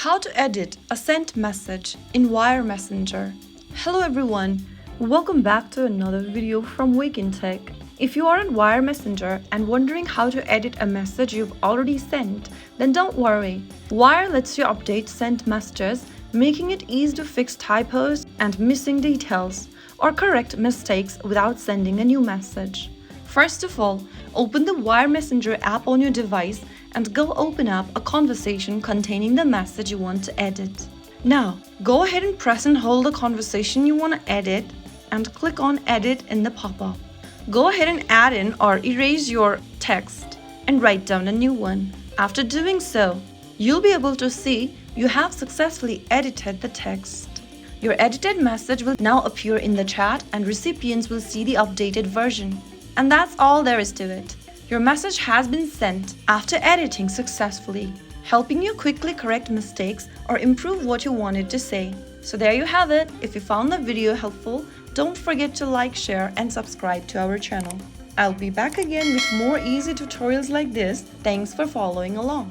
How to edit a sent message in Wire Messenger. Hello everyone, welcome back to another video from Wake&Tech. If you are on Wire Messenger and wondering how to edit a message you've already sent, then don't worry. Wire lets you update sent messages, making it easy to fix typos and missing details, or correct mistakes without sending a new message. First of all, open the Wire Messenger app on your device and go open up a conversation containing the message you want to edit. Now, go ahead and press and hold the conversation you want to edit and click on Edit in the pop-up. Go ahead and add in or erase your text and write down a new one. After doing so, you'll be able to see you have successfully edited the text. Your edited message will now appear in the chat and recipients will see the updated version. And that's all there is to it. Your message has been sent after editing successfully, helping you quickly correct mistakes or improve what you wanted to say. So there you have it. If you found the video helpful, don't forget to like, share and subscribe to our channel. I'll be back again with more easy tutorials like this. Thanks for following along.